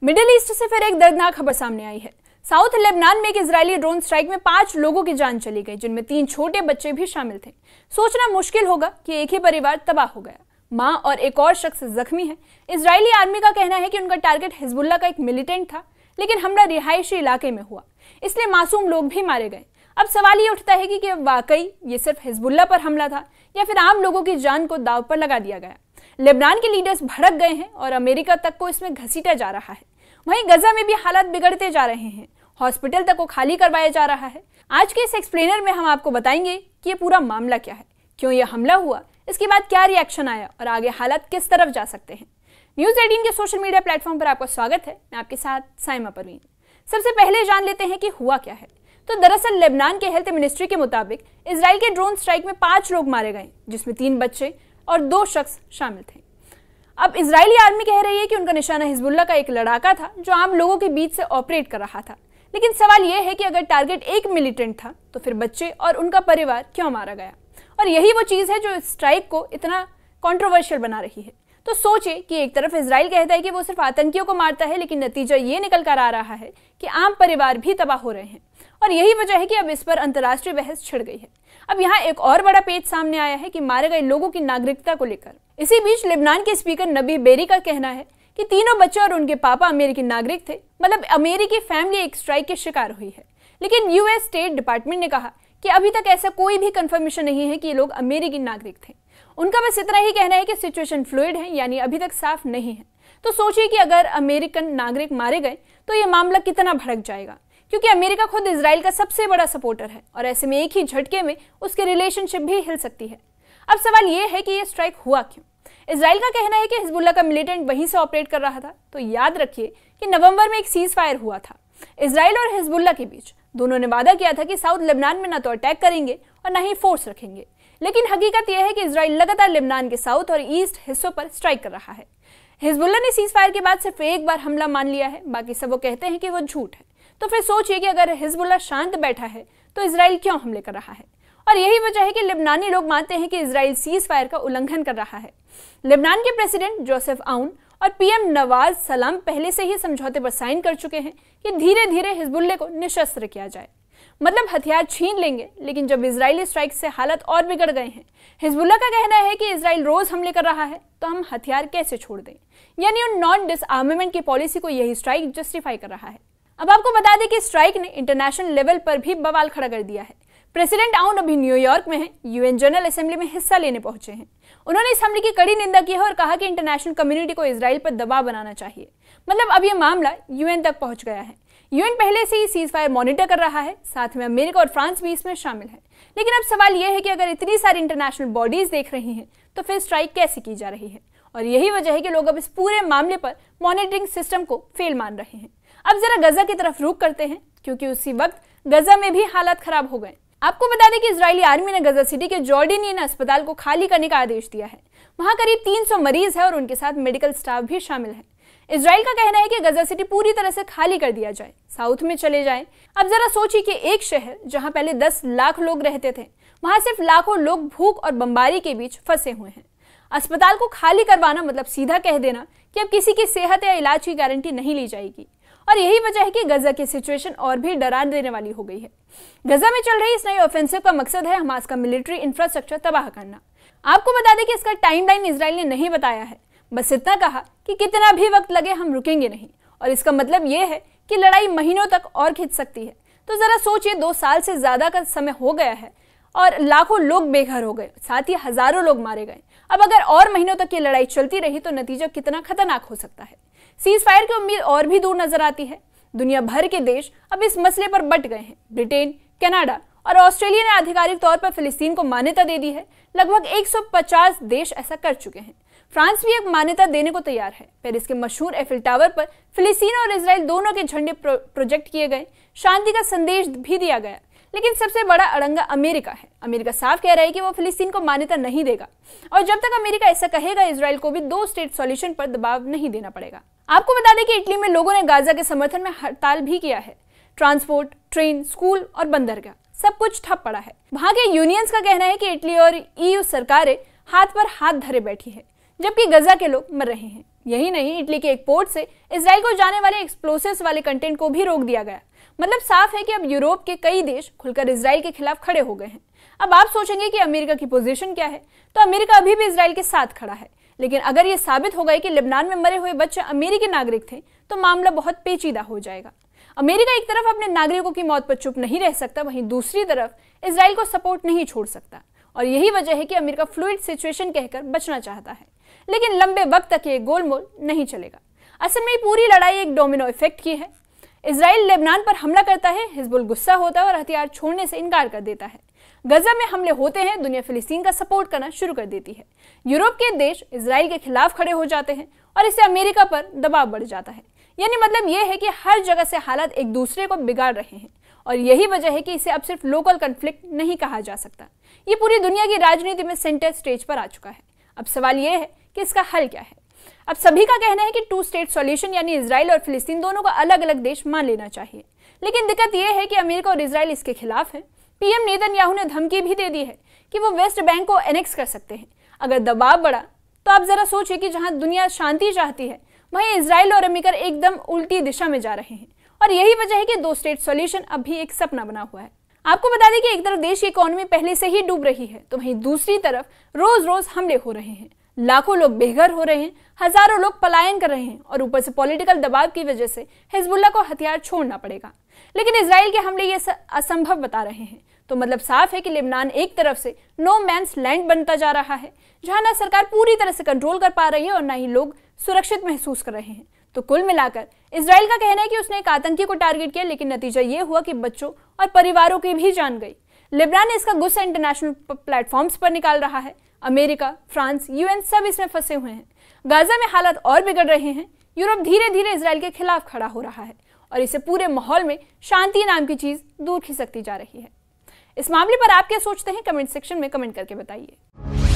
Middle east से फिर एक दर्दनाक खबर सामने आई है। साउथ लेबनान में एक इजरायली ड्रोन स्ट्राइक में 5 लोगों की जान चली गई, जिनमें 3 छोटे बच्चे भी शामिल थे। सोचना मुश्किल होगा कि एक ही परिवार तबाह हो गया। मां और एक और शख्स जख्मी है। इजरायली आर्मी का कहना है कि उनका टारगेट हिजबुल्लाह का एक मिलिटेंट था, लेकिन हमला रिहायशी इलाके में हुआ, इसलिए मासूम लोग भी मारे गए। अब सवाल ये उठता है कि वाकई ये सिर्फ हिजबुल्लाह पर हमला था या फिर आम लोगों की जान को दांव पर लगा दिया गया। लेबनान के लीडर्स भड़क गए हैं और अमेरिका तक को इसमें घसीटा जा रहा है। वहीं गजा में भी हालात बिगड़ते जा रहे हैं। हॉस्पिटल तक को खाली करवाया जा रहा है। आज के इस एक्सप्लेनर में हम आपको बताएंगे कि ये पूरा मामला क्या है, क्यों यह हमला हुआ, इसके बाद क्या रिएक्शन आया और आगे हालात किस तरफ जा सकते हैं। न्यूज़ 18 के सोशल मीडिया प्लेटफॉर्म पर आपका स्वागत है। मैं आपके साथ साइमा परवीन। सबसे पहले जान लेते हैं कि हुआ क्या है। तो दरअसल लेबनान के हेल्थ मिनिस्ट्री के मुताबिक इजराइल के ड्रोन स्ट्राइक में 5 लोग मारे गए, जिसमें 3 बच्चे और 2 शख्स शामिल थे। अब इजरायली आर्मी कह रही है कि उनका निशाना हिजबुल्लाह का एक लड़ाका था जो आम लोगों के बीच से ऑपरेट कर रहा था। लेकिन सवाल यह है कि अगर टारगेट एक मिलिटेंट था तो फिर बच्चे और उनका परिवार क्यों मारा गया। और यही वो चीज़ है जो स्ट्राइक को इतना कंट्रोवर्शियल बना रही है। तो सोचिए कि एक तरफ इजराइल कहता है कि वो सिर्फ आतंकियों को मारता है, लेकिन नतीजा ये निकल कर आ रहा है कि आम परिवार भी तबाह हो रहे हैं। और यही वजह है कि अब इस पर अंतर्राष्ट्रीय बहस छिड़ गई है। अब यहाँ एक और बड़ा पेच सामने आया है कि मारे गए लोगों की नागरिकता को लेकर। इसी बीच लेबनान के स्पीकर नबी बेरी का कहना है कि तीनों बच्चे और उनके पापा अमेरिकी नागरिक थे, मतलब अमेरिकी फैमिली एक स्ट्राइक की शिकार हुई है। लेकिन यूएस स्टेट डिपार्टमेंट ने कहा कि अभी तक ऐसा कोई भी कंफर्मेशन नहीं है कि ये लोग अमेरिकी नागरिक थे। उनका बस इतना ही कहना है कि सिचुएशन फ्लूइड है, यानी अभी तक साफ नहीं है। तो सोचिए कि अगर अमेरिकन नागरिक मारे गए तो ये मामला कितना भड़क जाएगा, क्योंकि अमेरिका खुद इजराइल का सबसे बड़ा सपोर्टर है और ऐसे में एक ही झटके में उसके रिलेशनशिप भी हिल सकती है। अब सवाल ये है कि ये स्ट्राइक हुआ क्यों। इजराइल का कहना है कि हिजबुल्लाह का मिलिटेंट वहीं से ऑपरेट कर रहा था। तो याद रखिए कि नवंबर में एक सीज फायर हुआ था इजराइल और हिजबुल्लाह के बीच। दोनों ने वादा किया था कि साउथ लेबनान में ना तो अटैक करेंगे और ना ही फोर्स रखेंगे। लेकिन हकीकत यह है कि इजराइल लगातार लेबनान के साउथ और ईस्ट हिस्सों पर स्ट्राइक कर रहा है। हिजबुल्लाह ने सीज फायर के बाद सिर्फ एक बार हमला मान लिया है, बाकी सब वो कहते हैं कि वो झूठ है। तो फिर सोचिए कि अगर हिजबुल्लाह शांत बैठा है तो इजराइल क्यों हमले कर रहा है। और यही वजह है कि लेबनानी लोग मानते हैं कि इजराइल सीज फायर का उल्लंघन कर रहा है। लेबनान के प्रेसिडेंट जोसेफ आउन और पीएम नवाज सलाम पहले से ही समझौते पर साइन कर चुके हैं कि धीरे धीरे हिजबुल्लाह को निशस्त्र किया जाए, मतलब हथियार छीन लेंगे। लेकिन जब इजरायली स्ट्राइक से हालत और बिगड़ गए हैं, हिजबुल्लाह का कहना है कि इजराइल रोज हमले कर रहा है, तो हम हथियार कैसे छोड़ दें। यानी उन नॉन डिसआर्मामेंट की पॉलिसी को यही स्ट्राइक जस्टिफाई कर रहा है। अब आपको बता दें कि स्ट्राइक ने इंटरनेशनल लेवल पर भी बवाल खड़ा कर दिया है। प्रेसिडेंट आउन अभी न्यूयॉर्क में हैं, यूएन जनरल असेंबली में हिस्सा लेने पहुंचे हैं। उन्होंने इस हमले की कड़ी निंदा की है और कहा कि इंटरनेशनल कम्युनिटी को इजराइल पर दबाव बनाना चाहिए। मतलब अब यह मामला यूएन तक पहुंच गया है। यूएन पहले से ही सीज फायर मॉनिटर कर रहा है, साथ में अमेरिका और फ्रांस भी इसमें शामिल है। लेकिन अब सवाल यह है कि अगर इतनी सारी इंटरनेशनल बॉडीज देख रही हैं तो फिर स्ट्राइक कैसे की जा रही है। और यही वजह है कि लोग अब इस पूरे मामले पर मॉनिटरिंग सिस्टम को फेल मान रहे हैं। अब जरा गजा की तरफ रुख करते हैं, क्योंकि उसी वक्त गजा में भी हालात खराब हो गए। आपको बता दें कि इजरायली आर्मी ने गजा सिटी के जॉर्डेनियन अस्पताल को खाली करने का आदेश दिया है। वहां करीब 300 मरीज है और उनके साथ मेडिकल स्टाफ भी शामिल है। इजराइल का कहना है कि गजा सिटी पूरी तरह से खाली कर दिया जाए, साउथ में चले जाएं। अब जरा सोचिए कि एक शहर जहां पहले 10 लाख लोग रहते थे, वहां सिर्फ लाखों लोग भूख और बमबारी के बीच फंसे हुए हैं। अस्पताल को खाली करवाना मतलब सीधा कह देना कि अब किसी की सेहत या इलाज की गारंटी नहीं ली जाएगी। और यही वजह है कि गजा की सिचुएशन और भी डरा देने वाली हो गई है। गजा में चल रही इस नई ऑफेंसिव का मकसद है हमास का मिलिट्री इंफ्रास्ट्रक्चर तबाह करना। आपको बता दें कि इसका टाइमलाइन इजराइल ने नहीं बताया है, बस इतना कहा कि कितना भी वक्त लगे हम रुकेंगे नहीं। और इसका मतलब यह है कि लड़ाई महीनों तक और खिंच सकती है। तो जरा सोचिए, 2 साल से ज्यादा का समय हो गया है और लाखों लोग बेघर हो गए, साथ ही हजारों लोग मारे गए। अब अगर और महीनों तक ये लड़ाई चलती रही तो नतीजा कितना खतरनाक हो सकता है। सीज फायर की उम्मीद और भी दूर नजर आती है। दुनिया भर के देश अब इस मसले पर बट गए हैं। ब्रिटेन, कनाडा और ऑस्ट्रेलिया ने आधिकारिक तौर पर फिलिस्तीन को मान्यता दे दी है। लगभग 150 देश ऐसा कर चुके हैं। फ्रांस भी एक मान्यता देने को तैयार है। पेरिस के मशहूर एफिल टावर पर फिलिस्तीन और इजराइल दोनों के झंडे प्रोजेक्ट किए गए, शांति का संदेश भी दिया गया। लेकिन सबसे बड़ा अड़ंगा अमेरिका है। अमेरिका साफ कह रहा है कि वो फिलिस्तीन को मान्यता नहीं देगा और जब तक अमेरिका ऐसा कहेगा, इजराइल को भी 2 स्टेट सॉल्यूशन पर दबाव नहीं देना पड़ेगा। आपको बता दें कि इटली में लोगों ने गाजा के समर्थन में हड़ताल भी किया है। ट्रांसपोर्ट, ट्रेन, स्कूल और बंदरगाह सब कुछ ठप पड़ा है। वहां के यूनियंस का कहना है कि इटली और ईयू सरकारें हाथ पर हाथ धरे बैठी है, जबकि गजा के लोग मर रहे हैं। यही नहीं, इटली के एक पोर्ट से इजराइल को जाने वाले एक्सप्लोसिव्स वाले कंटेंट को भी रोक दिया गया। मतलब साफ है कि अब यूरोप के कई देश खुलकर इजराइल के खिलाफ खड़े हो गए हैं। अब आप सोचेंगे कि अमेरिका की पोजीशन क्या है, तो अमेरिका अभी भी इजराइल के साथ खड़ा है। लेकिन अगर ये साबित हो गए कि लेबनान में मरे हुए बच्चे अमेरिकी नागरिक थे, तो मामला बहुत पेचीदा हो जाएगा। अमेरिका एक तरफ अपने नागरिकों की मौत पर चुप नहीं रह सकता, वहीं दूसरी तरफ इजराइल को सपोर्ट नहीं छोड़ सकता। और यही वजह है कि अमेरिका फ्लूइड सिचुएशन कहकर बचना चाहता है, लेकिन लंबे वक्त तक ये गोलमोल नहीं चलेगा। असल में पूरी लड़ाई एक डोमिनो इफेक्ट की है। इजराइल लेबनान पर हमला करता है, हिजबुल गुस्सा होता है और हथियार छोड़ने से इनकार कर देता है। गजा में हमले होते हैं, दुनिया फिलिस्तीन का सपोर्ट करना शुरू कर देती है। यूरोप के देश इजराइल के खिलाफ खड़े हो जाते हैं और इससे अमेरिका पर दबाव बढ़ जाता है। यानी मतलब यह है कि हर जगह से हालात एक दूसरे को बिगाड़ रहे हैं और यही वजह है कि इसे अब सिर्फ लोकल कॉन्फ्लिक्ट नहीं कहा जा सकता। ये पूरी दुनिया की राजनीति में सेंटर स्टेज पर आ चुका है। अब सवाल यह है कि इसका हल क्या है। अब सभी का कहना है कि 2 स्टेट सॉल्यूशन यानी इजराइल और फिलिस्तीन दोनों को अलग अलग देश मान लेना चाहिए। लेकिन दिक्कत यह है कि अमेरिका और इजराइल इसके खिलाफ है। पीएम नेतन्याहू ने धमकी भी दे दी है कि वो वेस्ट बैंक को एनेक्स कर सकते हैं अगर दबाव बढ़ा। तो आप जरा सोचिए कि जहां दुनिया शांति चाहती है, वहीं इजराइल और अमेरिका एकदम उल्टी दिशा में जा रहे हैं। और यही वजह है कि 2 स्टेट सॉल्यूशन अब भी एक सपना बना हुआ है। आपको बता दें कि एक तरफ देश की इकोनॉमी पहले से ही डूब रही है, तो वहीं दूसरी तरफ रोज रोज हमले हो रहे हैं, लाखों लोग बेघर हो रहे हैं, हजारों लोग पलायन कर रहे हैं और ऊपर से पॉलिटिकल दबाव की वजह से हिजबुल्ला को हथियार छोड़ना पड़ेगा। लेकिन इजराइल के हमले ये असंभव बता रहे हैं। तो मतलब साफ है कि लेबनान एक तरफ से नो मैन्स लैंड बनता जा रहा है, जहां ना सरकार पूरी तरह से कंट्रोल कर पा रही है और ना ही लोग सुरक्षित महसूस कर रहे हैं। तो कुल मिलाकर इजराइल का कहना है कि उसने एक आतंकी को टारगेट किया, लेकिन नतीजा ये हुआ कि बच्चों और परिवारों की भी जान गई। लेबनान ने इसका गुस्सा इंटरनेशनल प्लेटफॉर्म्स पर निकाल रहा है। अमेरिका, फ्रांस, यूएन सब इसमें फंसे हुए हैं। गाजा में हालात और बिगड़ रहे हैं। यूरोप धीरे धीरे इजराइल के खिलाफ खड़ा हो रहा है और इसे पूरे माहौल में शांति नाम की चीज दूर खिसकती जा रही है। इस मामले पर आप क्या सोचते हैं, कमेंट सेक्शन में कमेंट करके बताइए।